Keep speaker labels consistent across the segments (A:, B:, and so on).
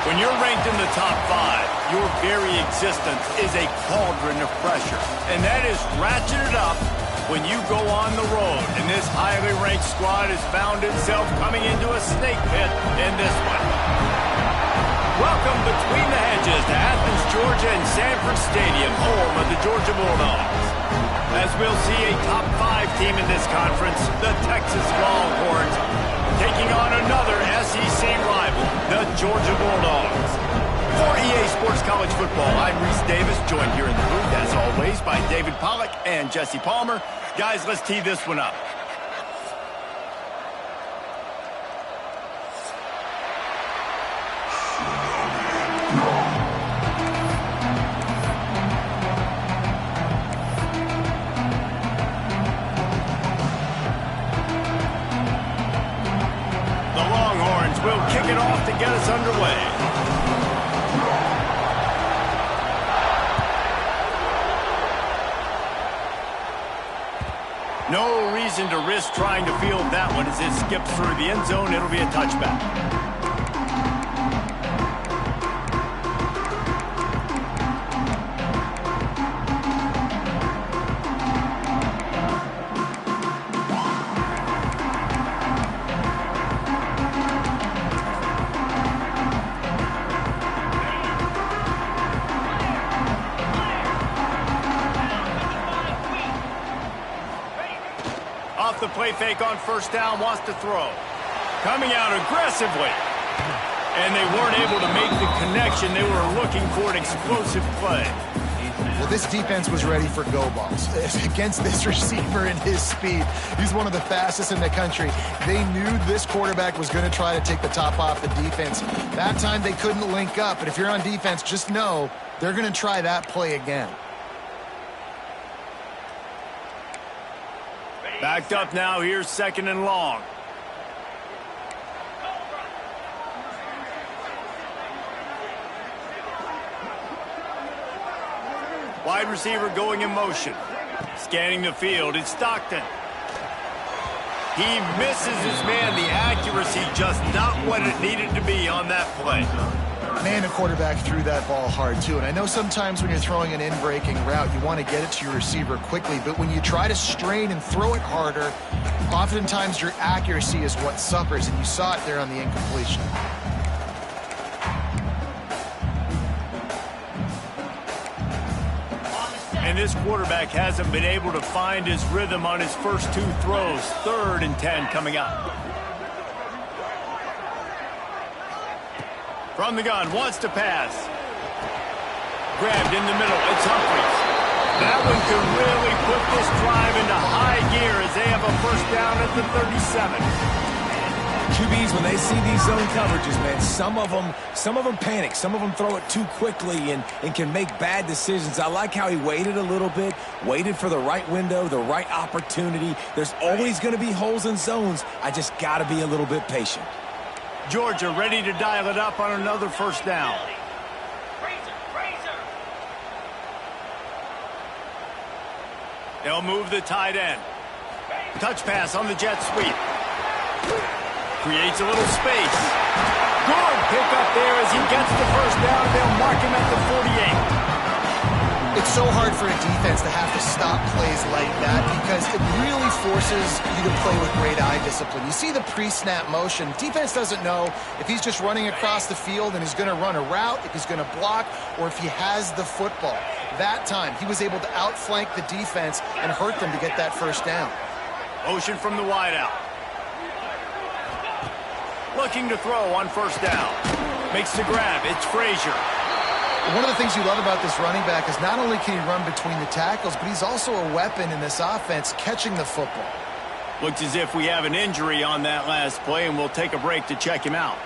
A: When you're ranked in the top 5, your very existence is a cauldron of pressure. And that is ratcheted up when you go on the road. And this highly ranked squad has found itself coming into a snake pit in this one. Welcome between the hedges to Athens, Georgia and Sanford Stadium, home of the Georgia Bulldogs. As we'll see a top 5 team in this conference, the Texas Longhorns, taking on another SEC rival, the Georgia Bulldogs. For EA Sports College Football, I'm Reese Davis, joined here in the booth, as always, by David Pollack and Jesse Palmer. Guys, let's tee this one up. We'll kick it off to get us underway. No reason to risk trying to field that one as it skips through the end zone. It'll be a touchback. Off the play fake on first down, wants to throw. Coming out aggressively. And they weren't able to make the connection. They were looking for an explosive play.
B: Well, this defense was ready for go balls. Against this receiver and his speed, he's one of the fastest in the country. They knew this quarterback was going to try to take the top off the defense. That time they couldn't link up, but if you're on defense, just know they're going to try that play again.
A: Backed up now, here's 2nd and long. Wide receiver going in motion. Scanning the field, it's Stockton. He misses his man. The accuracy just not what it needed to be on that play.
B: Man, the quarterback threw that ball hard, too. And I know sometimes when you're throwing an in-breaking route, you want to get it to your receiver quickly. But when you try to strain and throw it harder, oftentimes your accuracy is what suffers. And you saw it there on the incompletion.
A: And this quarterback hasn't been able to find his rhythm on his first 2 throws. 3rd and 10 coming up. From the gun, wants to pass. Grabbed in the middle, it's Humphries. That one could really put this drive into high gear as they have a first down at the 37.
C: QBs, when they see these zone coverages, man, some of them panic. Some of them throw it too quickly and can make bad decisions. I like how he waited a little bit, waited for the right window, the right opportunity. There's always going to be holes in zones. I just got to be a little bit patient.
A: Georgia ready to dial it up on another first down. They'll move the tight end. Touch pass on the jet sweep. Creates a little space. Good pickup there as he gets the first down. They'll mark him at the 48.
B: It's so hard for a defense to have to stop plays like that because it really forces you to play with great eye discipline. You see the pre-snap motion. Defense doesn't know if he's just running across the field and he's going to run a route, if he's going to block, or if he has the football. That time, he was able to outflank the defense and hurt them to get that first down.
A: Motion from the wideout. Looking to throw on first down. Makes the grab. It's Frazier.
B: One of the things you love about this running back is not only can he run between the tackles, but he's also a weapon in this offense catching the football.
A: Looks as if we have an injury on that last play, and we'll take a break to check him out.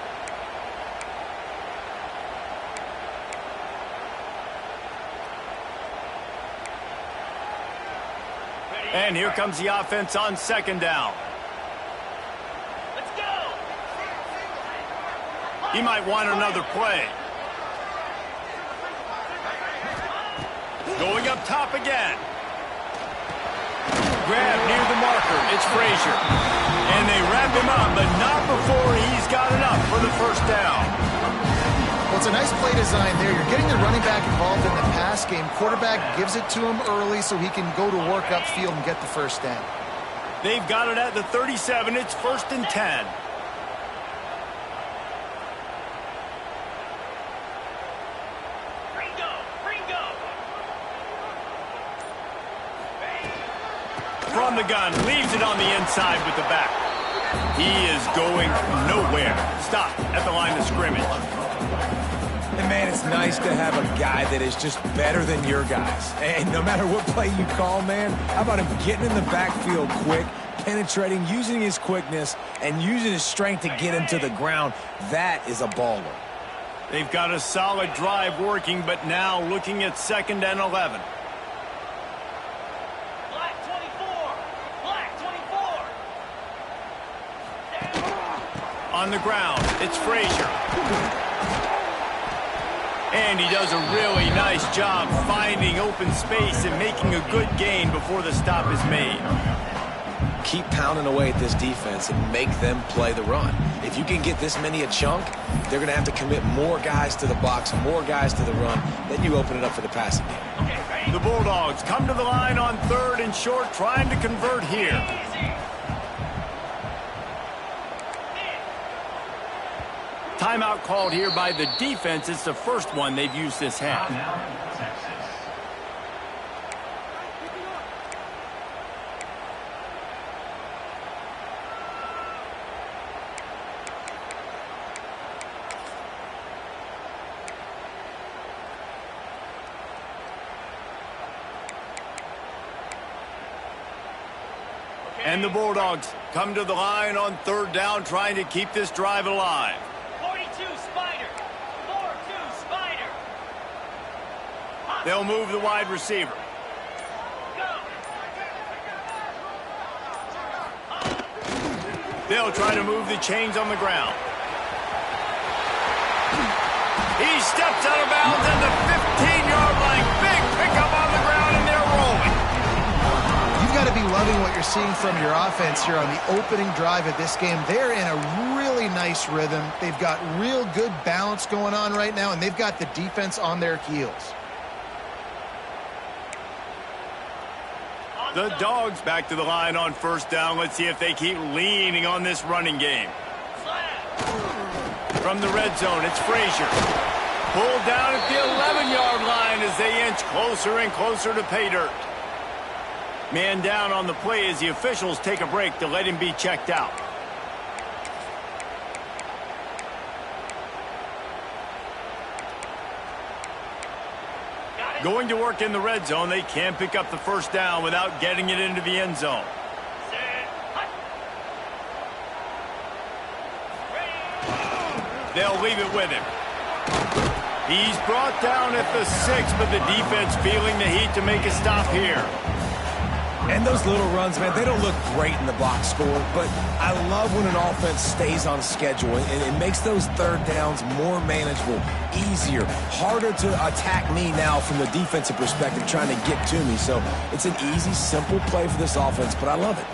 A: And here comes the offense on 2nd down. Let's go! He might want another play. Going up top again. Grab near the marker. It's Frazier. And they wrap him up, but not before he's got enough for the first down.
B: Well, It's a nice play design there. You're getting the running back involved in the pass game. Quarterback gives it to him early so he can go to work upfield and get the first down.
A: They've got it at the 37. It's 1st and 10. From the gun, leaves it on the inside with the back. He is going nowhere. Stop at the line of scrimmage.
C: And man, it's nice to have a guy that is just better than your guys. And no matter what play you call, man, how about him getting in the backfield quick, penetrating, using his quickness, and using his strength to get him to the ground. That is a baller.
A: They've got a solid drive working, but now looking at 2nd and 11. On the ground, it's Frazier. And he does a really nice job finding open space and making a good gain before the stop is made.
C: Keep pounding away at this defense and make them play the run. If you can get this many a chunk, they're going to have to commit more guys to the box, more guys to the run. Then you open it up for the passing game.
A: The Bulldogs come to the line on 3rd and short, trying to convert here. Timeout called here by the defense. It's the first one they've used this half. And the Bulldogs come to the line on 3rd down, trying to keep this drive alive. They'll move the wide receiver. They'll try to move the chains on the ground. He steps out of bounds at the 15-yard line. Big pickup on the ground, and they're rolling.
B: You've got to be loving what you're seeing from your offense here on the opening drive of this game. They're in a really nice rhythm. They've got real good balance going on right now, and they've got the defense on their heels.
A: The Dogs back to the line on 1st down. Let's see if they keep leaning on this running game. From the red zone, it's Frazier. Pulled down at the 11-yard line as they inch closer and closer to pay dirt. Man down on the play as the officials take a break to let him be checked out. Going to work in the red zone. They can't pick up the 1st down without getting it into the end zone. They'll leave it with him. He's brought down at the 6, but the defense feeling the heat to make a stop here.
C: And those little runs, man, they don't look great in the box score, but I love when an offense stays on schedule and it makes those 3rd downs more manageable, easier, harder to attack me now from the defensive perspective trying to get to me. So it's an easy, simple play for this offense, but I love it.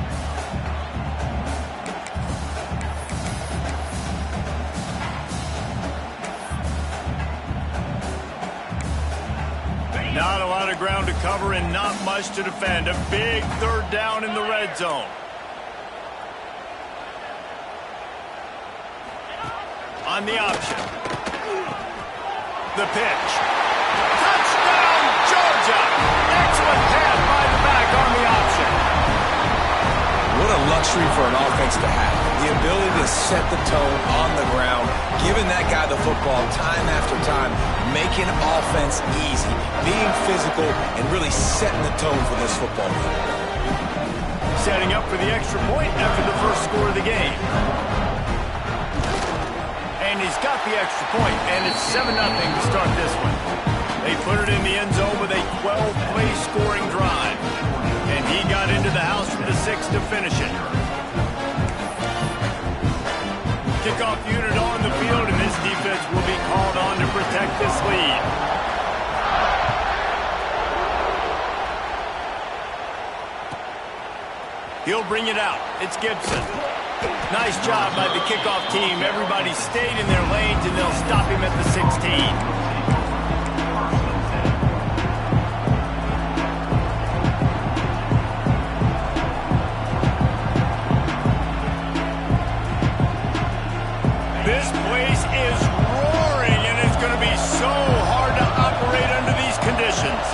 A: Not a lot of ground to cover and not much to defend. A big 3rd down in the red zone. On the option. The pitch. Touchdown, Georgia! Excellent pass by the back on the option.
C: What a luxury for an offense to have. The ability to set the tone on the ground, giving that guy the football time after time, making offense easy, being physical, and really setting the tone for this football game.
A: Setting up for the extra point after the first score of the game. And he's got the extra point, and it's 7-0 to start this one. They put it in the end zone with a 12-play scoring drive. And he got into the house for the 6 to finish it. Kickoff unit on the field, and this defense will be called on to protect this lead. He'll bring it out. It's Gibson. Nice job by the kickoff team. Everybody stayed in their lanes, and they'll stop him at the 16. This place is roaring, and it's going to be so hard to operate under these conditions.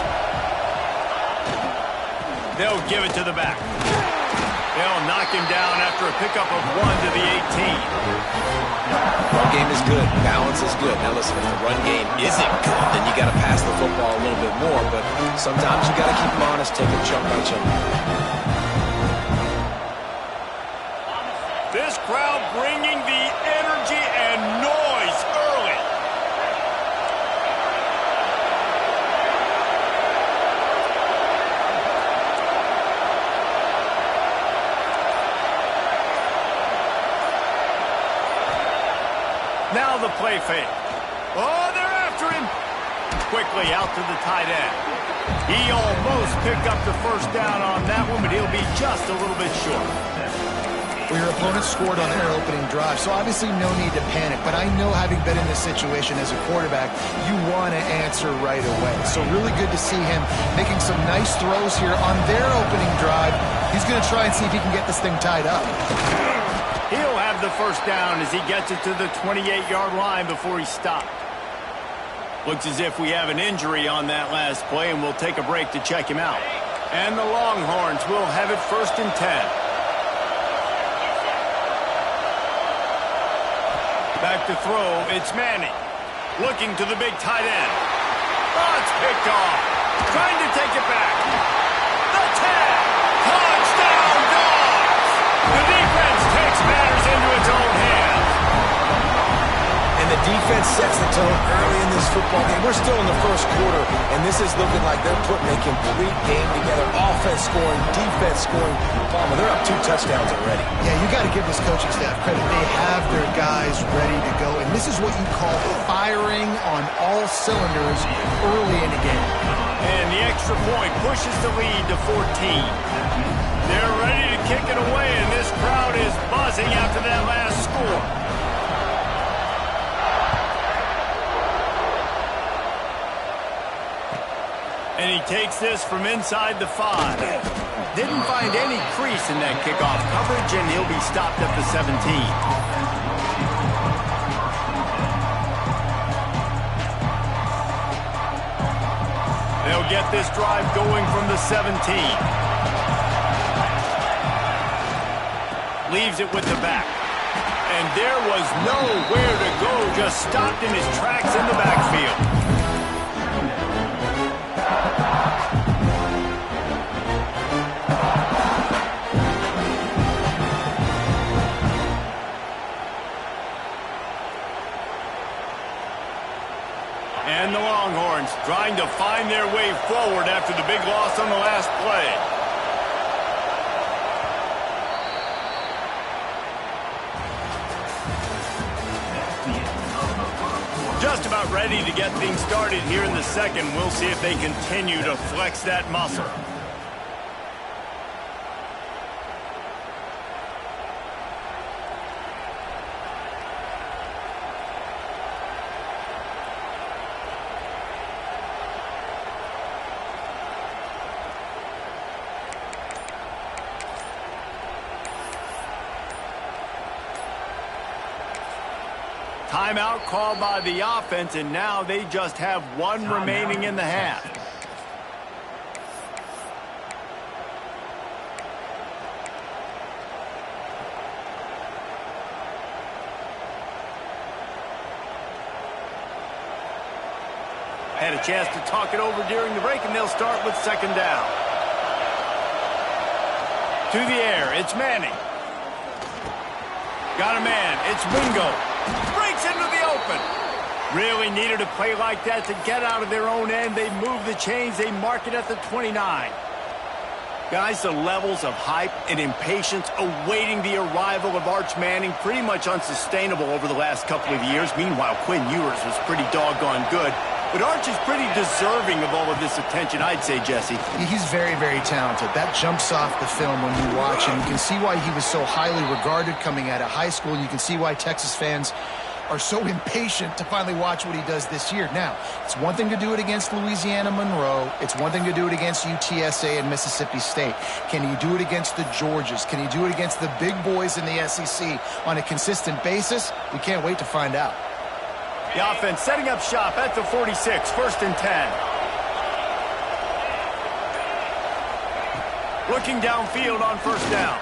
A: They'll give it to the back. They'll knock him down after a pickup of 1 to the 18.
C: Run game is good. Balance is good. Now listen, if the run game isn't good, then you got to pass the football a little bit more. But sometimes you got to keep them honest, take it chunk by chunk.
A: This crowd bringing the energy and noise early. Now the play fake. Oh, they're after him. Quickly out to the tight end. He almost picked up the first down on that one, but he'll be just a little bit short.
B: Well, your opponent scored on their opening drive, so obviously no need to panic. But I know, having been in this situation as a quarterback, you want to answer right away. So really good to see him making some nice throws here on their opening drive. He's going to try and see if he can get this thing tied up.
A: He'll have the first down as he gets it to the 28-yard line before he stopped. Looks as if we have an injury on that last play, and we'll take a break to check him out. And the Longhorns will have it 1st and 10. Back to throw, it's Manning. Looking to the big tight end. Oh, it's picked off. Trying to take it back. The tag. Touchdown, Dogs! The defense takes matters into its own hands.
C: And the defense sets the tone early in this football game. We're still in the first quarter, and this is looking like they're putting a complete game together. Offense scoring, defense scoring. Palmer, they're up 2 touchdowns already.
B: Yeah, you got to give this coaching staff credit. They have their guys ready to go, and this is what you call firing on all cylinders early in a game.
A: And the extra point pushes the lead to 14. They're ready to kick it away, and this crowd is buzzing after that last score. And he takes this from inside the 5. Didn't find any crease in that kickoff coverage, and he'll be stopped at the 17. They'll get this drive going from the 17. Leaves it with the back. And there was nowhere to go, just stopped in his tracks in the backfield. And the Longhorns trying to find their way forward after the big loss on the last play. Just about ready to get things started here in the second. We'll see if they continue to flex that muscle. Timeout called by the offense, and now they just have 1 remaining in the half. Had a chance to talk it over during the break, and they'll start with 2nd down. To the air, it's Manning. Got a man, it's Wingo. Breaks into the open. Really needed a play like that to get out of their own end. They move the chains. They mark it at the 29. Guys, the levels of hype and impatience awaiting the arrival of Arch Manning pretty much unsustainable over the last couple of years. Meanwhile, Quinn Ewers was pretty doggone good. But Arch is pretty deserving of all of this attention, I'd say, Jesse.
B: He's very, very talented. That jumps off the film when you watch him. You can see why he was so highly regarded coming out of high school. You can see why Texas fans are so impatient to finally watch what he does this year. Now, it's one thing to do it against Louisiana Monroe. It's one thing to do it against UTSA and Mississippi State. Can he do it against the Georgias? Can he do it against the big boys in the SEC on a consistent basis? We can't wait to find out.
A: The offense setting up shop at the 46, 1st and 10. Looking downfield on 1st down.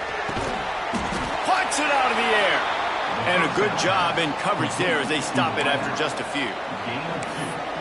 A: Plucks it out of the air. And a good job in coverage there as they stop it after just a few.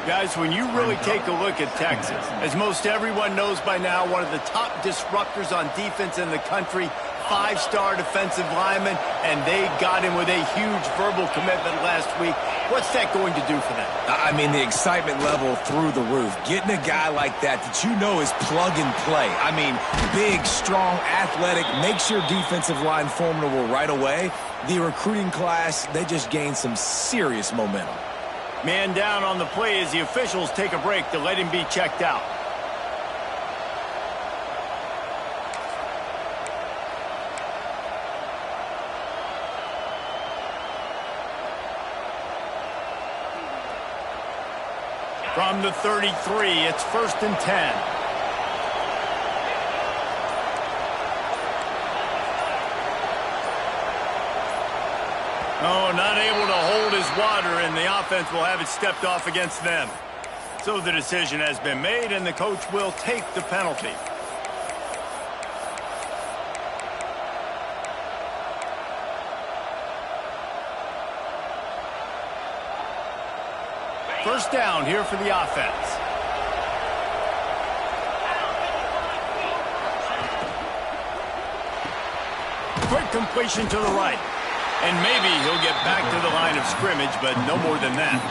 A: Guys, when you really take a look at Texas, as most everyone knows by now, one of the top disruptors on defense in the country, 5-star defensive lineman, and they got him with a huge verbal commitment last week. What's that going to do for them?
C: I mean, the excitement level through the roof. Getting a guy like that you know is plug and play. I mean, big, strong, athletic, makes your defensive line formidable right away. The recruiting class, they just gained some serious momentum.
A: Man down on the play as the officials take a break to let him be checked out. From the 33, it's 1st and 10. Oh, not able to hold his water, and the offense will have it stepped off against them. So the decision has been made, and the coach will take the penalty. First down here for the offense. Quick completion to the right. And maybe he'll get back to the line of scrimmage, but no more than that.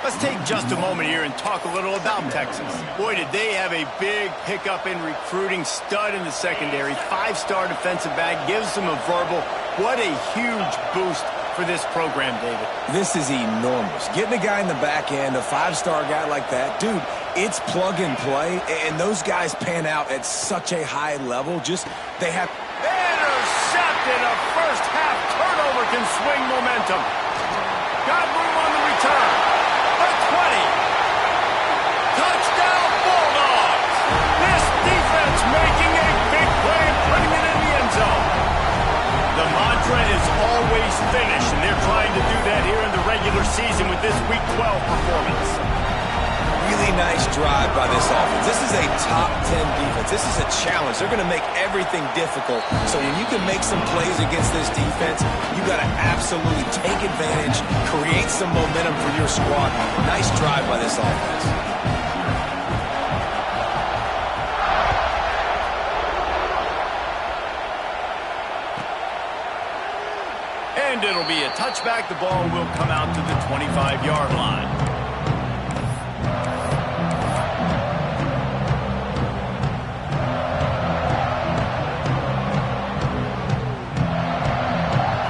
A: Let's take just a moment here and talk a little about Texas. Boy, did they have a big pickup in recruiting. Stud in the secondary. 5-star defensive back. Gives them a verbal. What a huge boost for this program, David.
C: This is enormous. Getting a guy in the back end, a 5-star guy like that, dude, it's plug and play, and those guys pan out at such a high level. Just, they have...
A: Intercepted. A first-half turnover can swing momentum. Got room on the return. A 20. Touchdown, Bulldogs. This defense making a big play and putting it in the end zone. The mantra is always finish, and they're trying to do that here in the regular season with this Week 12 performance.
C: Really nice drive by this offense. This is a top 10 defense. This is a challenge. They're going to make everything difficult. So when you can make some plays against this defense, you got to absolutely take advantage, create some momentum for your squad. Nice drive by this offense.
A: And it'll be a touchback. The ball will come out to the 25-yard line.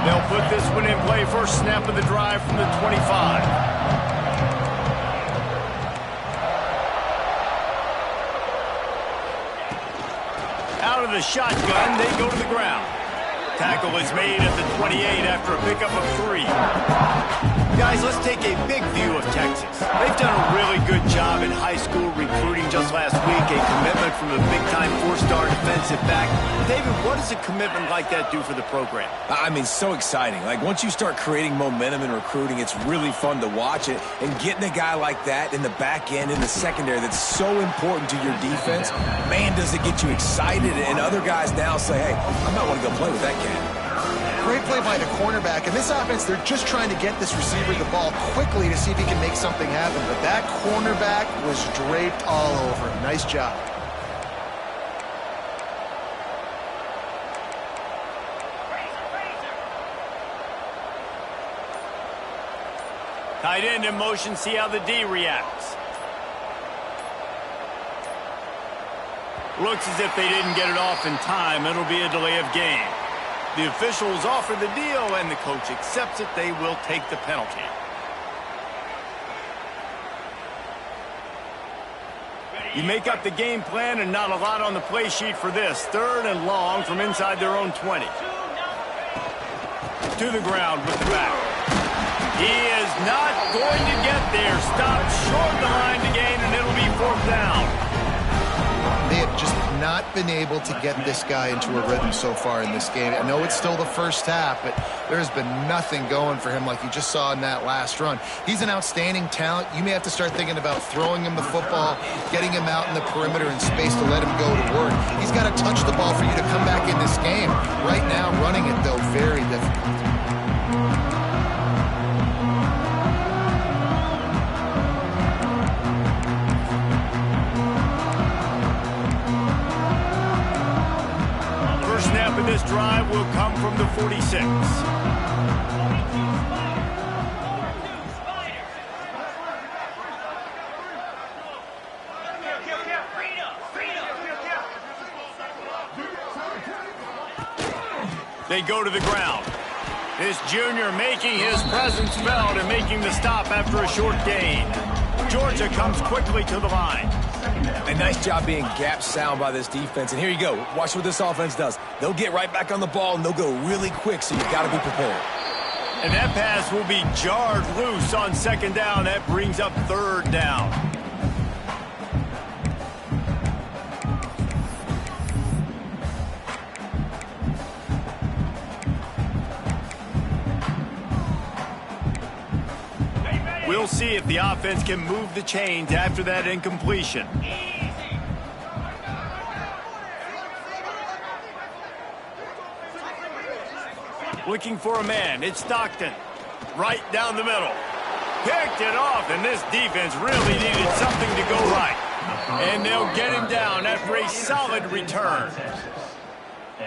A: They'll put this one in play. First snap of the drive from the 25. Out of the shotgun, they go to the ground. Tackle is made at the 28 after a pickup of 3. Guys, let's take a big view of Texas. They've done a really good job in high school recruiting just last week. A commitment from a big-time 4-star defensive back. David, what does a commitment like that do for the program?
C: I mean, so exciting. Like, once you start creating momentum in recruiting, it's really fun to watch it. And getting a guy like that in the back end, in the secondary, that's so important to your defense, man, does it get you excited. And other guys now say, hey, I might want to go play with that kid.
B: Great play by the cornerback. In this offense, they're just trying to get this receiver the ball quickly to see if he can make something happen. But that cornerback was draped all over him. Nice job.
A: Tight end in motion. See how the D reacts. Looks as if they didn't get it off in time. It'll be a delay of game. The officials offer the deal, and the coach accepts it. They will take the penalty. You make up the game plan and not a lot on the play sheet for this. 3rd and long from inside their own 20. To the ground with the back. He is not going to get there. Stopped short of the line to gain, and it'll be 4th down.
B: They have just not been able to get this guy into a rhythm so far in this game. I know it's still the first half, but there's been nothing going for him like you just saw in that last run. He's an outstanding talent. You may have to start thinking about throwing him the football, getting him out in the perimeter in space to let him go to work. He's got to touch the ball for you to come back in this game. Right now, running it, though, very difficult.
A: Snap of this drive will come from the 46. They go to the ground. This junior making his presence felt and making the stop after a short gain. Georgia comes quickly to the line.
C: A nice job being gap sound by this defense. And here you go. Watch what this offense does. They'll get right back on the ball, and they'll go really quick, so you've got to be prepared.
A: And that pass will be jarred loose on 2nd down. That brings up 3rd down. We'll see if the offense can move the chains after that incompletion. Looking for a man. It's Stockton. Right down the middle. Picked it off, and this defense really needed something to go right. And they'll get him down after a solid return.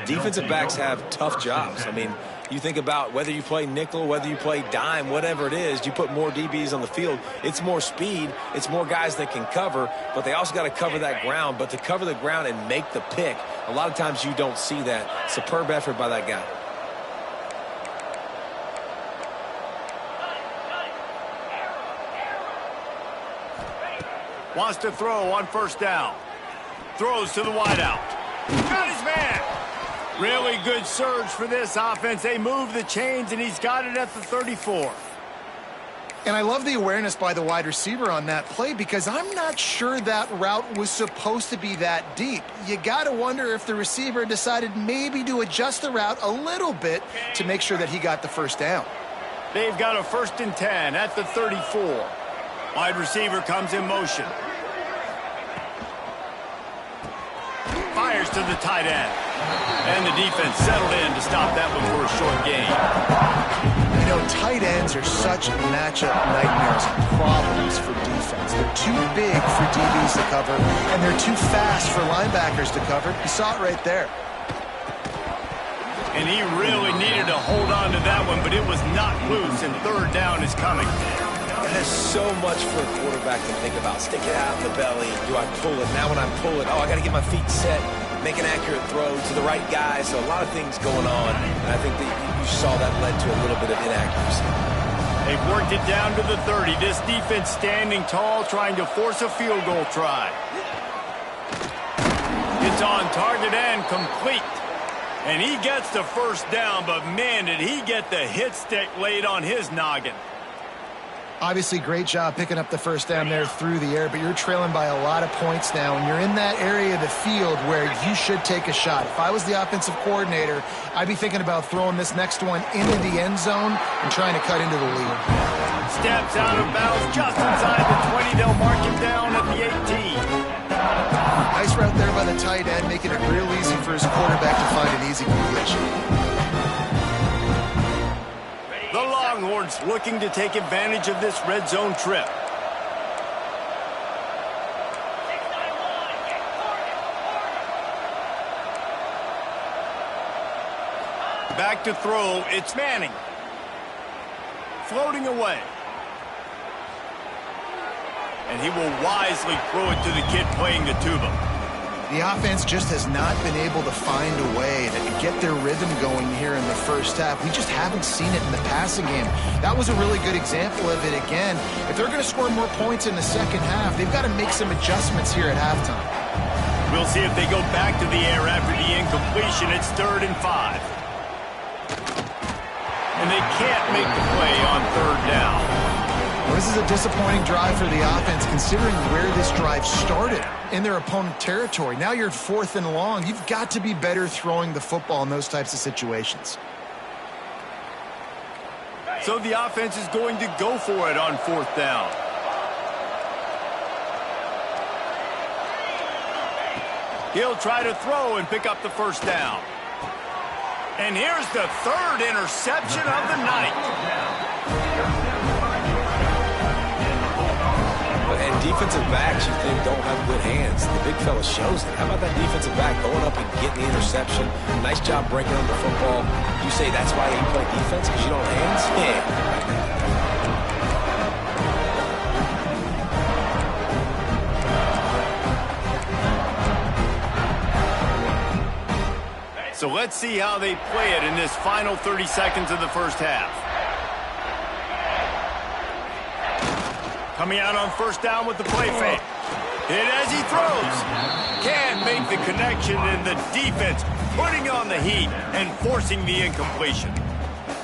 C: Defensive backs have tough jobs. I mean, you think about whether you play nickel, whether you play dime, whatever it is, you put more DBs on the field. It's more speed. It's more guys that can cover, but they also got to cover that ground. But to cover the ground and make the pick, a lot of times you don't see that. Superb effort by that guy.
A: Wants to throw on 1st down. Throws to the wideout. Got his man. Really good surge for this offense. They move the chains, and he's got it at the 34.
B: And I love the awareness by the wide receiver on that play because I'm not sure that route was supposed to be that deep. You got to wonder if the receiver decided maybe to adjust the route a little bit to make sure that he got the 1st down.
A: They've got a 1st and 10 at the 34. Wide receiver comes in motion. Fires to the tight end. And the defense settled in to stop that one for a short gain.
B: You know, tight ends are such matchup nightmares and problems for defense. They're too big for DBs to cover, and they're too fast for linebackers to cover. You saw it right there.
A: And he really needed to hold on to that one, but it was not loose, and 3rd down is coming.
C: There's so much for a quarterback to think about. Stick it out in the belly. Do I pull it? Now when I pull it, I got to get my feet set, make an accurate throw to the right guy. So a lot of things going on, and I think that you saw that led to a little bit of inaccuracy.
A: They've worked it down to the 30. This defense standing tall, trying to force a field goal try. It's on target and complete. And he gets the 1st down, but man, did he get the hit stick laid on his noggin.
B: Obviously, great job picking up the 1st down there through the air, but you're trailing by a lot of points now, and you're in that area of the field where you should take a shot. If I was the offensive coordinator, I'd be thinking about throwing this next one into the end zone and trying to cut into the lead.
A: Steps out of bounds just inside the 20. They'll mark him down at the 18.
B: Nice route there by the tight end, making it real easy for his quarterback to find an easy completion.
A: The Longhorns looking to take advantage of this red zone trip. Back to throw, it's Manning. Floating away. And he will wisely throw it to the kid playing the tuba.
B: The offense just has not been able to find a way to get their rhythm going here in the first half. We just haven't seen it in the passing game. That was a really good example of it again. If they're going to score more points in the second half, they've got to make some adjustments here at halftime.
A: We'll see if they go back to the air after the incompletion. It's 3rd and 5. And they can't make the play on 3rd down.
B: Well, this is a disappointing drive for the offense, considering where this drive started in their opponent territory. Now you're at 4th and long. You've got to be better throwing the football in those types of situations.
A: So the offense is going to go for it on 4th down. He'll try to throw and pick up the first down. And here's the 3rd interception of the night.
C: And defensive backs, you think, don't have good hands. The big fella shows it. How about that defensive back going up and getting the interception? Nice job breaking on the football. You say that's why you play defense, because you don't have hands? Yeah.
A: So let's see how they play it in this final 30 seconds of the first half. Coming out on 1st down with the play fake. Hit as he throws. Can't make the connection, and the defense putting on the heat and forcing the incompletion.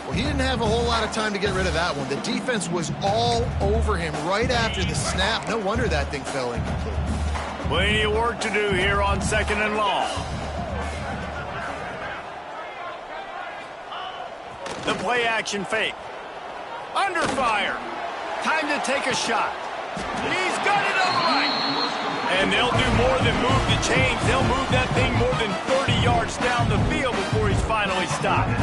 B: Well, he didn't have a whole lot of time to get rid of that one. The defense was all over him right after the snap. No wonder that thing fell incomplete.
A: Plenty of work to do here on 2nd and long. The play action fake. Under fire. Time to take a shot. He's got it upright. And they'll do more than move the chains. They'll move that thing more than 30 yards down the field before he's finally stopped.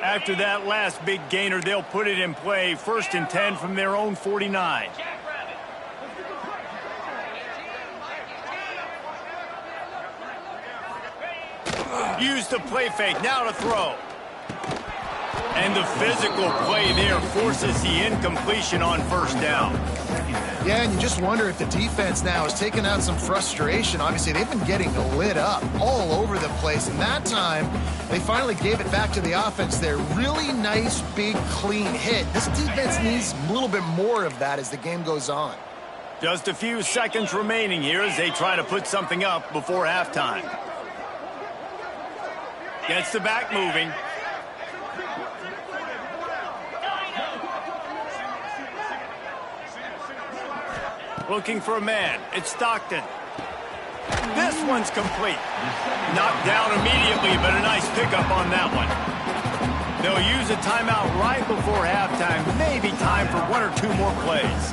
A: After that last big gainer, they'll put it in play. 1st and 10 from their own 49. Use the play fake, now to throw. And the physical play there forces the incompletion on 1st down.
B: Yeah, and you just wonder if the defense now is taking out some frustration. Obviously, they've been getting lit up all over the place, and that time they finally gave it back to the offense there. Really nice, big, clean hit. This defense needs a little bit more of that as the game goes on.
A: Just a few seconds remaining here as they try to put something up before halftime. Gets the back moving. Looking for a man. It's Stockton. This one's complete. Knocked down immediately, but a nice pickup on that one. They'll use a timeout right before halftime. Maybe time for 1 or 2 more plays.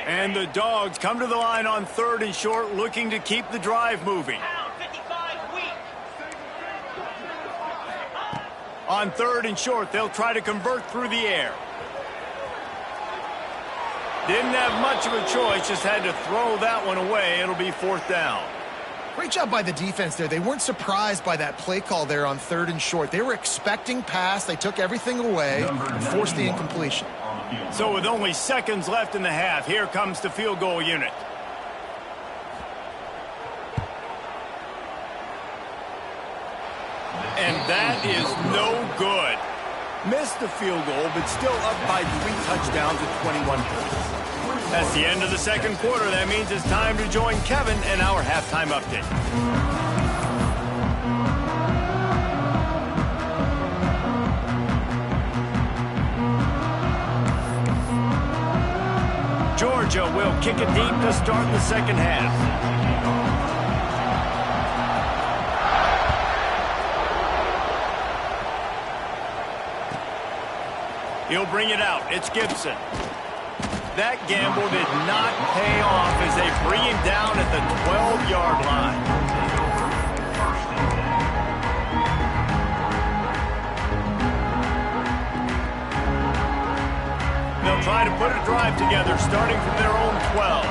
A: And the Dogs come to the line on 3rd and short, looking to keep the drive moving. On 3rd and short, they'll try to convert through the air. Didn't have much of a choice, just had to throw that one away. It'll be 4th down.
B: Great job by the defense there. They weren't surprised by that play call there on 3rd and short. They were expecting pass. They took everything away and forced the incompletion.
A: So with only seconds left in the half, here comes the field goal unit. And that is no good. Missed the field goal, but still up by 3 touchdowns at 21 points. That's the end of the 2nd quarter. That means it's time to join Kevin in our halftime update. Georgia will kick it deep to start the 2nd half. He'll bring it out. It's Gibson. That gamble did not pay off as they bring him down at the 12-yard line. drive together, starting from their own 12.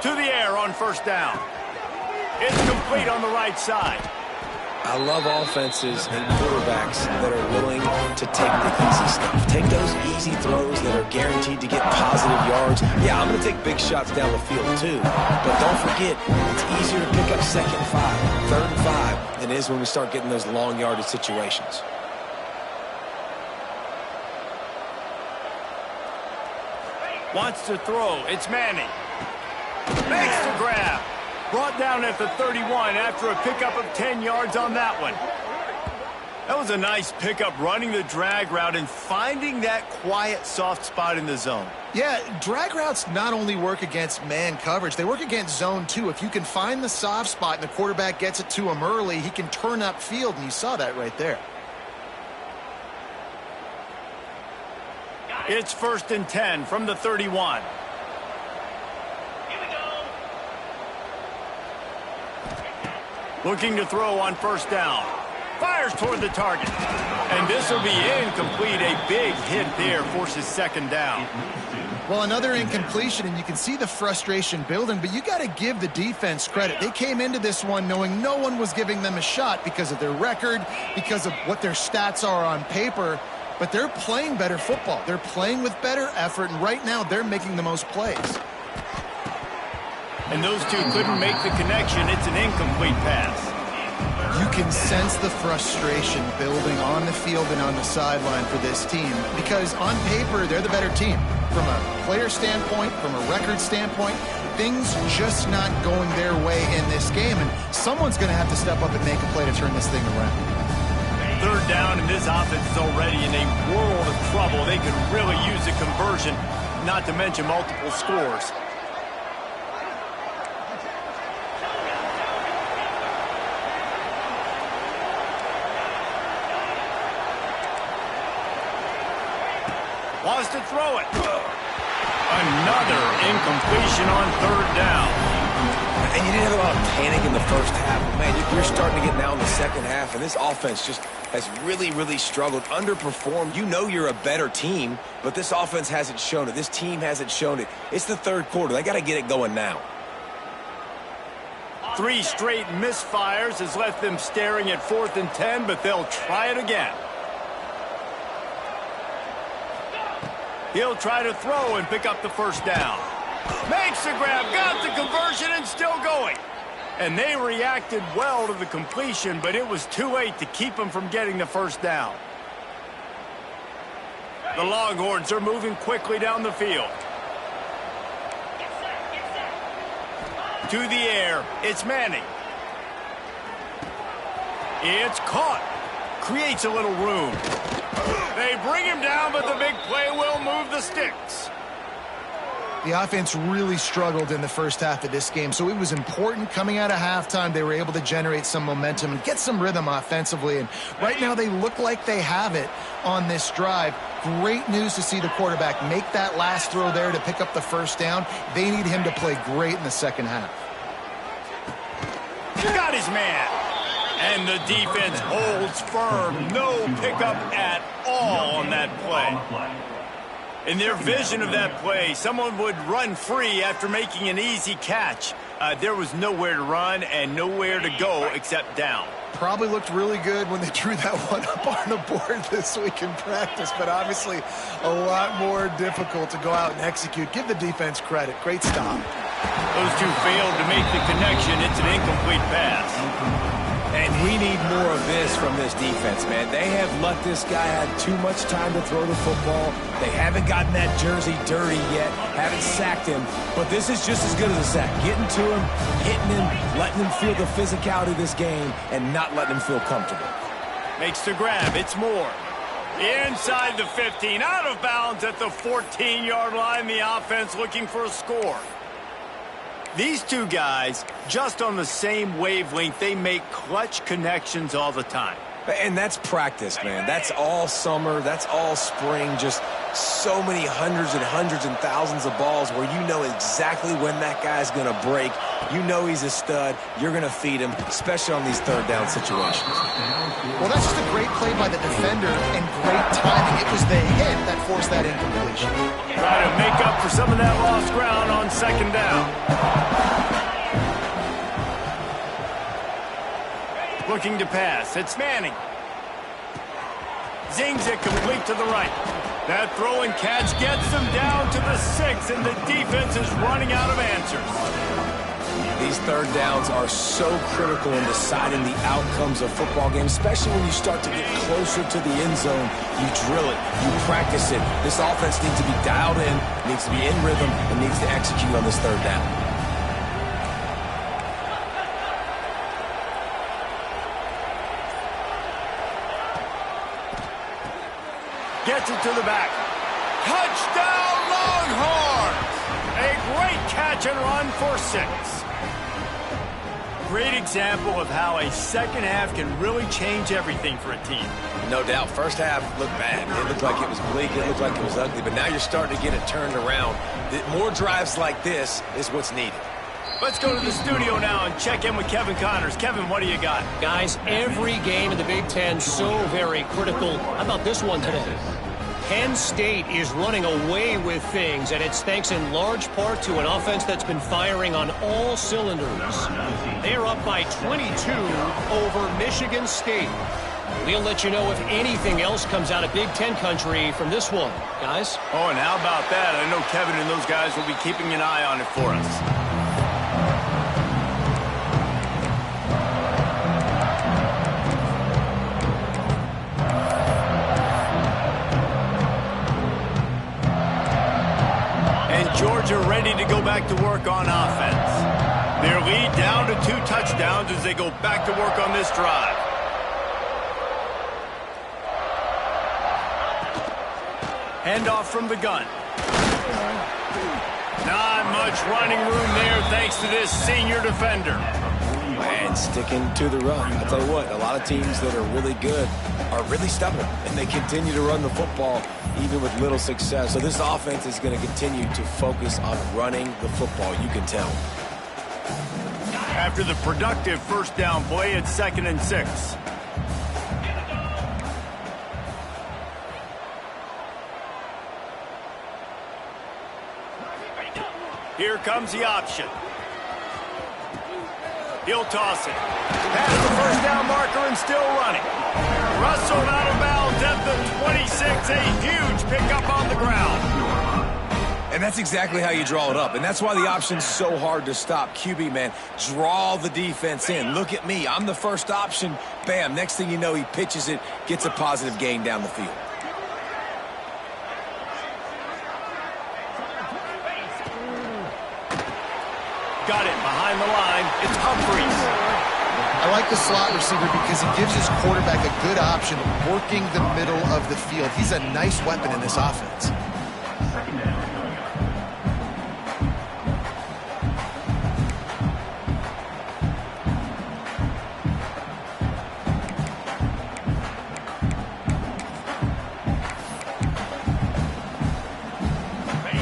A: To the air on first down. It's complete on the right side.
C: I love offenses and quarterbacks that are willing to take the easy stuff. Take those easy throws that are guaranteed to get positive yards. Yeah, I'm going to take big shots down the field too. But don't forget, it's easier to pick up 2nd and 5, 3rd and 5 than it is when we start getting those long yardage situations.
A: Wants to throw. It's Manning. Makes the grab. Brought down at the 31 after a pickup of 10 yards on that one. That was a nice pickup, running the drag route and finding that quiet, soft spot in the zone.
B: Yeah, drag routes not only work against man coverage, they work against zone too. If you can find the soft spot and the quarterback gets it to him early, he can turn upfield, and you saw that right there.
A: It's 1st and 10 from the 31. Looking to throw on first down. Fires toward the target. And this will be incomplete. A big hit there forces 2nd down.
B: Well, another incompletion, and you can see the frustration building, but you got to give the defense credit. They came into this one knowing no one was giving them a shot because of their record, because of what their stats are on paper, but they're playing better football. They're playing with better effort, and right now they're making the most plays.
A: And those two couldn't make the connection. It's an incomplete pass.
B: You can sense the frustration building on the field and on the sideline for this team because on paper, they're the better team. From a player standpoint, from a record standpoint, things just not going their way in this game, and someone's going to have to step up and make a play to turn this thing around.
A: 3rd down, and this offense is already in a world of trouble. They could really use a conversion, not to mention multiple scores. Wants to throw it. Another incompletion on 3rd down.
C: And you didn't have a lot of panic in the first half. Man, you're starting to get now in the second half, and this offense just has really, really struggled, underperformed. You know you're a better team, but this offense hasn't shown it. This team hasn't shown it. It's the 3rd quarter. They got to get it going now.
A: 3 straight misfires has left them staring at 4th and 10, but they'll try it again. He'll try to throw and pick up the first down. Makes the grab, got the conversion, and still going. And they reacted well to the completion, but it was too late to keep them from getting the first down. The Longhorns are moving quickly down the field. To the air, it's Manning. It's caught. Creates a little room. They bring him down, but the big play will move the sticks.
B: The offense really struggled in the first half of this game, so it was important coming out of halftime. They were able to generate some momentum and get some rhythm offensively, and right now they look like they have it on this drive. Great news to see the quarterback make that last throw there to pick up the first down. They need him to play great in the second half.
A: Got his man. And the defense holds firm. No pickup at all on that play. In their vision of that play, someone would run free after making an easy catch. There was nowhere to run and nowhere to go except down.
B: Probably looked really good when they drew that one up on the board this week in practice, but obviously a lot more difficult to go out and execute. Give the defense credit. Great stop.
A: Those two failed to make the connection. It's an incomplete pass.
C: And we need more of this from this defense, man. They have let this guy have too much time to throw the football. They haven't gotten that jersey dirty yet, haven't sacked him. But this is just as good as a sack. Getting to him, hitting him, letting him feel the physicality of this game, and not letting him feel comfortable.
A: Makes the grab. It's Moore. Inside the 15, out of bounds at the 14-yard line. The offense looking for a score. These two guys, just on the same wavelength, they make clutch connections all the time.
C: And that's practice, man. That's all summer. That's all spring. Just so many hundreds and thousands of balls where you know exactly when that guy's going to break You know he's a stud. You're going to feed him, especially on these third down situations.
B: Well, that's just a great play by the defender and great timing. It was the hit that forced that incompletion.
A: Try to make up for some of that lost ground on second down. Looking to pass. It's Manning. Zings it complete to the right. That throw and catch gets them down to the 6, and the defense is running out of answers.
C: These third downs are so critical in deciding the outcomes of football games, especially when you start to get closer to the end zone. You drill it, you practice it. This offense needs to be dialed in, needs to be in rhythm, and needs to execute on this third down.
A: Gets it to the back. Touchdown, Longhorns! A great catch and run for 6. Great example of how a second half can really change everything for a team.
C: No doubt. First half looked bad. It looked like it was bleak. It looked like it was ugly. But now you're starting to get it turned around. More drives like this is what's needed.
A: Let's go to the studio now and check in with Kevin Connors. Kevin, what do you got?
D: Guys, every game in the Big Ten so very critical. How about this one today? Penn State is running away with things, and it's thanks in large part to an offense that's been firing on all cylinders. They're up by 22 over Michigan State. We'll let you know if anything else comes out of Big Ten country from this one, guys.
A: Oh, and how about that? I know Kevin and those guys will be keeping an eye on it for us. Georgia ready to go back to work on offense. Their lead down to 2 touchdowns as they go back to work on this drive. Handoff from the gun. Not much running room there thanks to this senior defender.
C: And sticking to the run. I'll tell you what, a lot of teams that are really good are really stubborn, and they continue to run the football even with little success. So this offense is going to continue to focus on running the football, you can tell.
A: After the productive first down play, it's 2nd and 6. Here comes the option. He'll toss it. Past the first down marker and still running. Russell out of bounds at the 26. A huge pickup on the ground.
C: And that's exactly how you draw it up. And that's why the option's so hard to stop. QB, man, draw the defense in. Look at me. I'm the first option. Bam. Next thing you know, he pitches it, gets a positive gain down the field.
A: Got it behind the line. It's Humphries.
B: I like the slot receiver because he gives his quarterback a good option working the middle of the field. He's a nice weapon in this offense.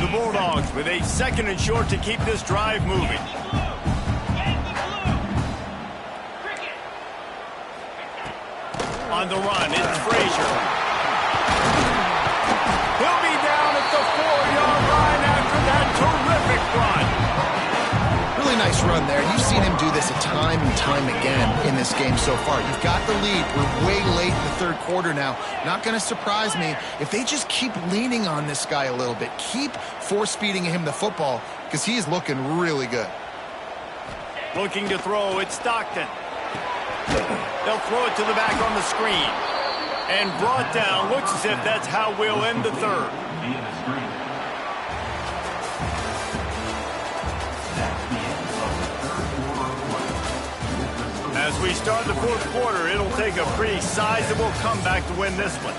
A: The Bulldogs with a 2nd and short to keep this drive moving. On the run, it's Frazier. He'll be down at the 4-yard line after that terrific run.
B: Really nice run there. You've seen him do this a time and time again in this game so far. You've got the lead. We're way late in the third quarter now. Not going to surprise me if they just keep leaning on this guy a little bit. Keep force-feeding him the football because he is looking really good.
A: Looking to throw, it's Stockton. They'll throw it to the back on the screen. And brought down. Looks as if that's how we'll end the third. As we start the fourth quarter, it'll take a pretty sizable comeback to win this one.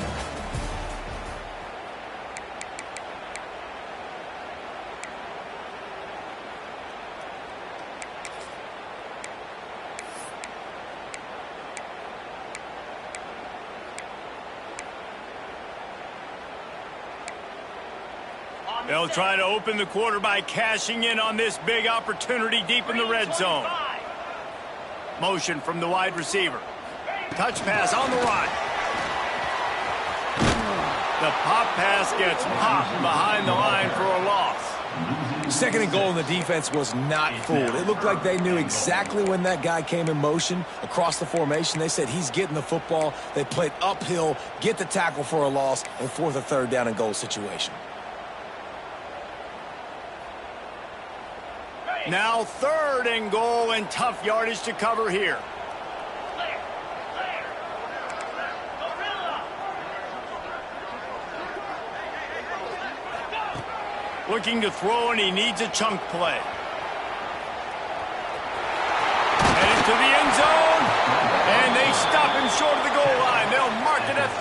A: They'll try to open the quarter by cashing in on this big opportunity deep in the red zone. Motion from the wide receiver. Touch pass on the run. The pop pass gets popped behind the line for a loss.
C: Second and goal, and the defense was not fooled. It looked like they knew exactly when that guy came in motion across the formation. They said he's getting the football. They played uphill, get the tackle for a loss, and fourth or third down and goal situation.
A: Now third and goal, and tough yardage to cover here. Looking to throw, and he needs a chunk play. Headed to the end zone, and they stop him short of the goal line. They'll mark it at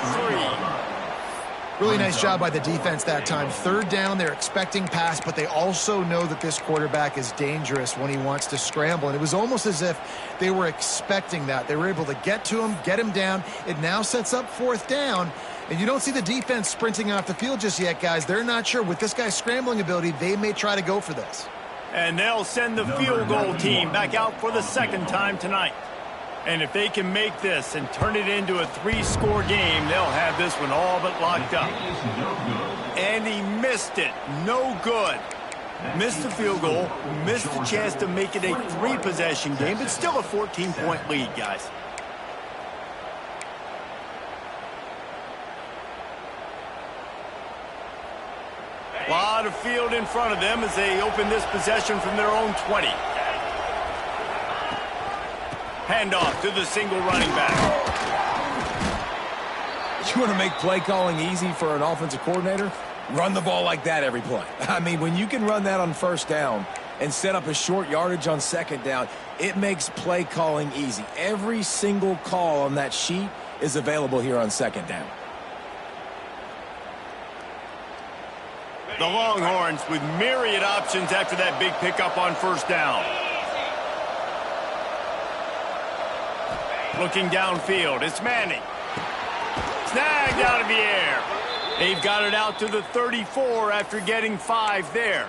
A: 3.
B: Really nice job by the defense that time. Third down, they're expecting pass, but they also know that this quarterback is dangerous when he wants to scramble. And it was almost as if they were expecting that. They were able to get to him, get him down. It now sets up fourth down. And you don't see the defense sprinting off the field just yet, guys. They're not sure. With this guy's scrambling ability, they may try to go for this.
A: And they'll send the field goal team back out for the second time tonight. And if they can make this and turn it into a 3-score game, they'll have this one all but locked up. And he missed it. No good. Missed the field goal, missed the chance to make it a 3-possession game, but still a 14-point lead, guys. A lot of field in front of them as they open this possession from their own 20. Handoff to the single running back.
C: You want to make play calling easy for an offensive coordinator? Run the ball like that every play. I mean, when you can run that on first down and set up a short yardage on second down, it makes play calling easy. Every single call on that sheet is available here on second down.
A: The Longhorns with myriad options after that big pickup on first down. Looking downfield, it's Manning. Snagged out of the air. They've got it out to the 34 after getting 5 there.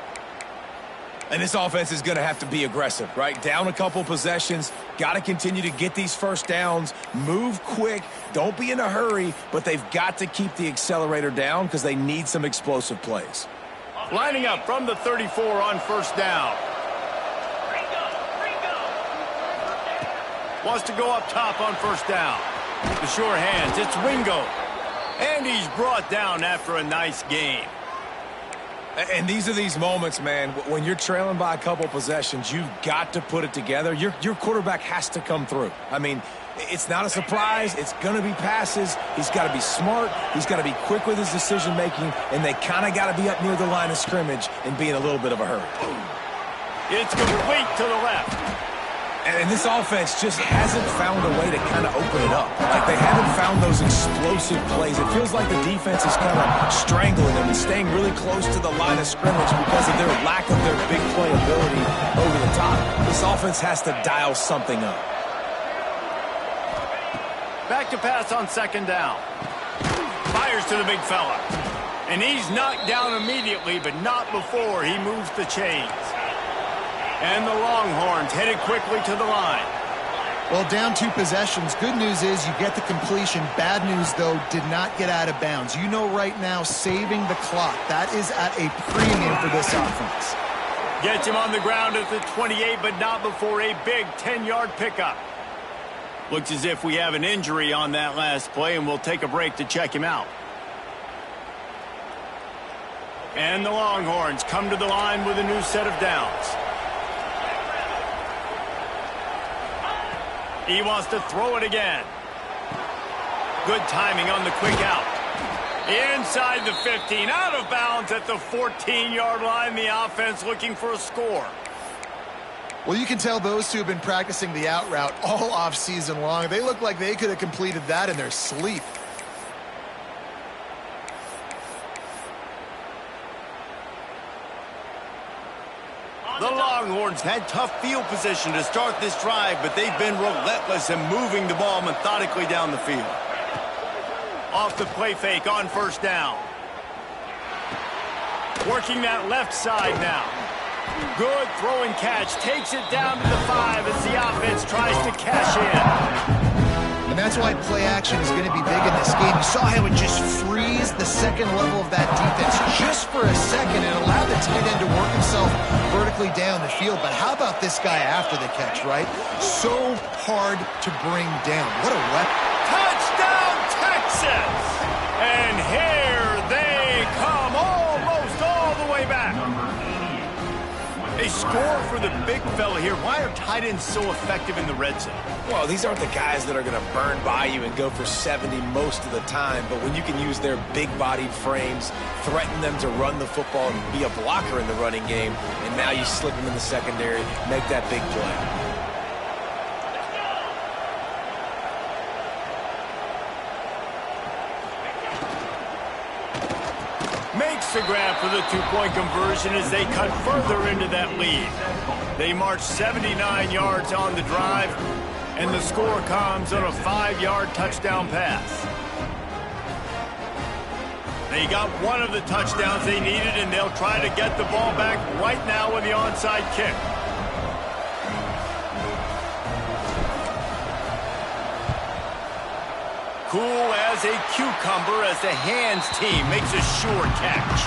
C: And this offense is going to have to be aggressive, right? Down a couple possessions, got to continue to get these first downs, move quick, don't be in a hurry, but they've got to keep the accelerator down because they need some explosive plays.
A: Lining up from the 34 on first down. Wants to go up top on first down. The sure hands, it's Wingo. And he's brought down after a nice game.
C: And these are these moments, man, when you're trailing by a couple possessions, you've got to put it together. Your quarterback has to come through. I mean, it's not a surprise. It's going to be passes. He's got to be smart. He's got to be quick with his decision-making, and they kind of got to be up near the line of scrimmage and be in a little bit of a hurry.
A: It's complete to the left.
C: And this offense just hasn't found a way to kind of open it up. Like, they haven't found those explosive plays. It feels like the defense is kind of strangling them and staying really close to the line of scrimmage because of their lack of their big play ability over the top. This offense has to dial something up.
A: Back to pass on second down. Fires to the big fella. And he's knocked down immediately, but not before he moves the chains. And the Longhorns headed quickly to the line.
B: Well, down 2 possessions. Good news is you get the completion. Bad news, though, did not get out of bounds. You know right now, saving the clock. That is at a premium for this offense.
A: Gets him on the ground at the 28, but not before a big 10-yard pickup. Looks as if we have an injury on that last play, and we'll take a break to check him out. And the Longhorns come to the line with a new set of downs. He wants to throw it again. Good timing on the quick out. Inside the 15, out of bounds at the 14-yard line. The offense looking for a score.
B: Well, you can tell those two have been practicing the out route all off season long. They look like they could have completed that in their sleep.
A: The Longhorns had tough field position to start this drive, but they've been relentless in moving the ball methodically down the field. Off the play fake on first down. Working that left side now. Good throw and catch. Takes it down to the 5 as the offense tries to cash in.
B: And that's why play action is going to be big in this game. You saw how it just frees the second level of that defense just for a second and allowed the tight end to work himself vertically down the field. But how about this guy after the catch, right? So hard to bring down. What a weapon.
A: Touchdown, Texas! And here they come, almost all the way back. A score for the big fella here. Why are tight ends so effective in the red zone?
C: Well, these aren't the guys that are going to burn by you and go for 70 most of the time, but when you can use their big-bodied frames, threaten them to run the football and be a blocker in the running game, and now you slip them in the secondary, make that big play.
A: Makes the grab for the two-point conversion as they cut further into that lead. They march 79 yards on the drive, and the score comes on a 5-yard touchdown pass. They got one of the touchdowns they needed, and they'll try to get the ball back right now with the onside kick. Cool as a cucumber as the hands team makes a sure catch.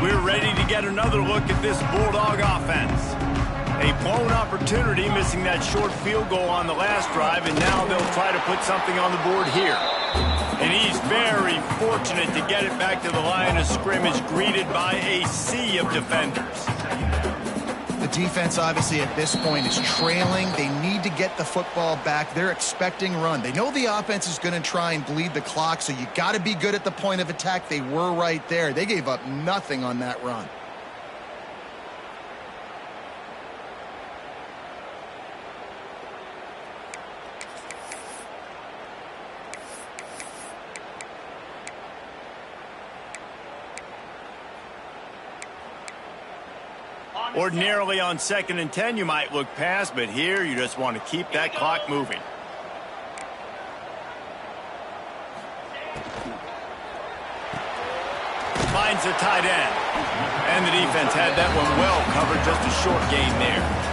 A: We're ready to get another look at this Bulldog offense. A blown opportunity, missing that short field goal on the last drive, and now they'll try to put something on the board here. And he's very fortunate to get it back to the line of scrimmage, greeted by a sea of defenders.
B: The defense, obviously, at this point is trailing. They need to get the football back. They're expecting run. They know the offense is going to try and bleed the clock, so you got to be good at the point of attack. They were right there. They gave up nothing on that run.
A: Ordinarily on 2nd and 10, you might look past, but here you just want to keep that clock moving. Finds the tight end. And the defense had that one well covered, just a short gain there.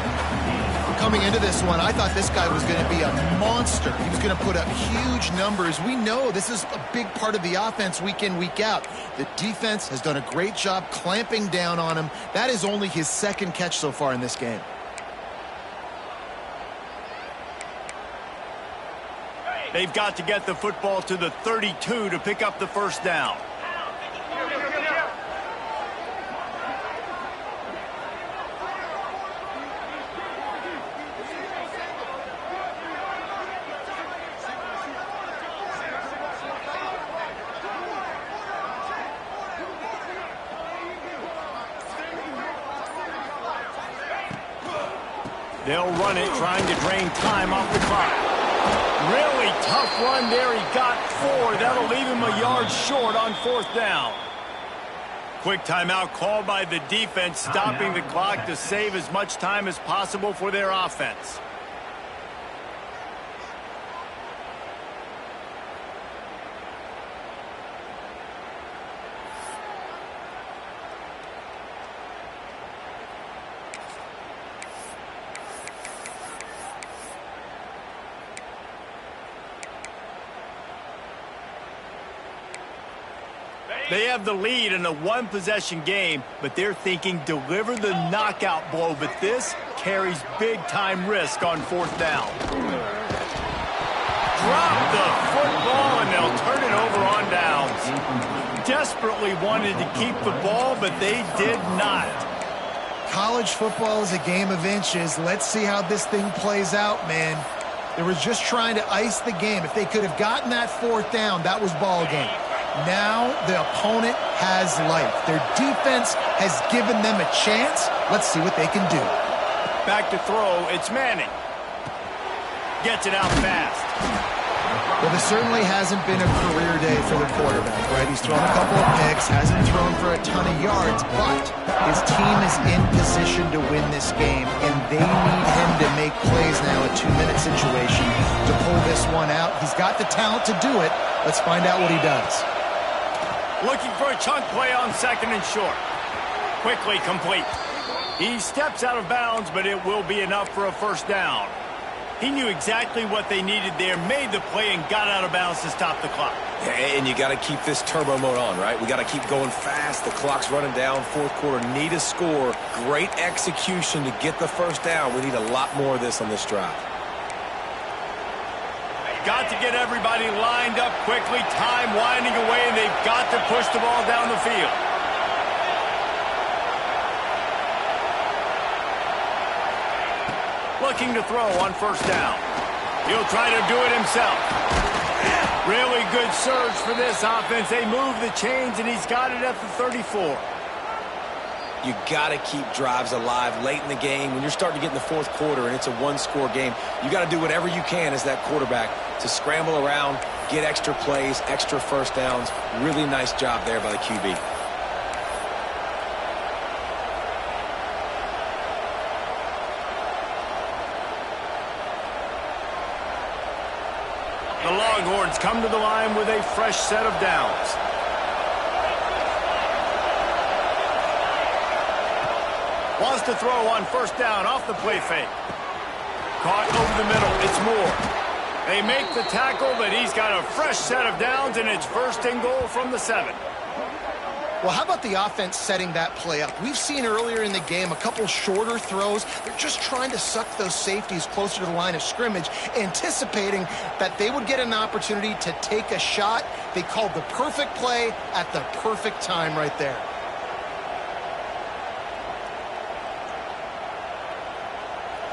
B: Coming into this one, I thought this guy was going to be a monster. He was going to put up huge numbers. We know this is a big part of the offense week in, week out. The defense has done a great job clamping down on him. That is only his 2nd catch so far in this game.
A: They've got to get the football to the 32 to pick up the first down. They'll run it, trying to drain time off the clock. Really tough run there. He got 4. That'll leave him a yard short on 4th down. Quick timeout called by the defense, stopping the clock to save as much time as possible for their offense. They have the lead in a one-possession game, but they're thinking deliver the knockout blow, but this carries big-time risk on 4th down. Drop the football, and they'll turn it over on downs. Desperately wanted to keep the ball, but they did not.
B: College football is a game of inches. Let's see how this thing plays out, man. They were just trying to ice the game. If they could have gotten that 4th down, that was ball game. Now the opponent has life. Their defense has given them a chance. Let's see what they can do.
A: Back to throw. It's Manning. Gets it out fast.
B: Well, this certainly hasn't been a career day for the quarterback, right? He's thrown a couple of picks, hasn't thrown for a ton of yards, but his team is in position to win this game, and they need him to make plays now, a 2-minute situation, to pull this one out. He's got the talent to do it. Let's find out what he does.
A: Looking for a chunk play on 2nd and short. Quickly complete. He steps out of bounds, but it will be enough for a first down. He knew exactly what they needed there, made the play, and got out of bounds to stop the clock.
C: Yeah, and you got to keep this turbo mode on, right? We got to keep going fast. The clock's running down. 4th quarter, need a score. Great execution to get the first down. We need a lot more of this on this drive.
A: Got to get everybody lined up quickly. Time winding away, and they've got to push the ball down the field. Looking to throw on first down. He'll try to do it himself. Really good surge for this offense. They move the chains, and he's got it at the 34.
C: You got to keep drives alive late in the game. When you're starting to get in the 4th quarter and it's a 1-score game, you got to do whatever you can as that quarterback to scramble around, get extra plays, extra first downs. Really nice job there by the QB.
A: The Longhorns come to the line with a fresh set of downs. Wants to throw on first down off the play fake. Caught over the middle. It's Moore. They make the tackle, but he's got a fresh set of downs, and it's 1st and goal from the 7.
B: Well, how about the offense setting that play up? We've seen earlier in the game a couple shorter throws. They're just trying to suck those safeties closer to the line of scrimmage, anticipating that they would get an opportunity to take a shot. They called the perfect play at the perfect time right there.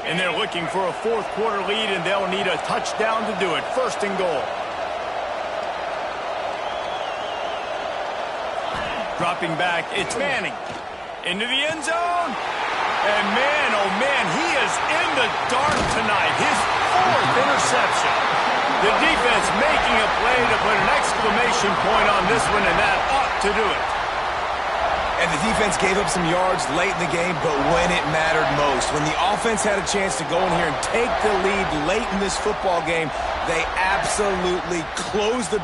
A: And they're looking for a 4th quarter lead, and they'll need a touchdown to do it. 1st and goal. Dropping back, it's Manning. Into the end zone. And man, oh man, he is in the dark tonight. His 4th interception. The defense making a play to put an exclamation point on this one, and that ought to do it.
C: And the defense gave up some yards late in the game, but when it mattered most, when the offense had a chance to go in here and take the lead late in this football game, they absolutely closed the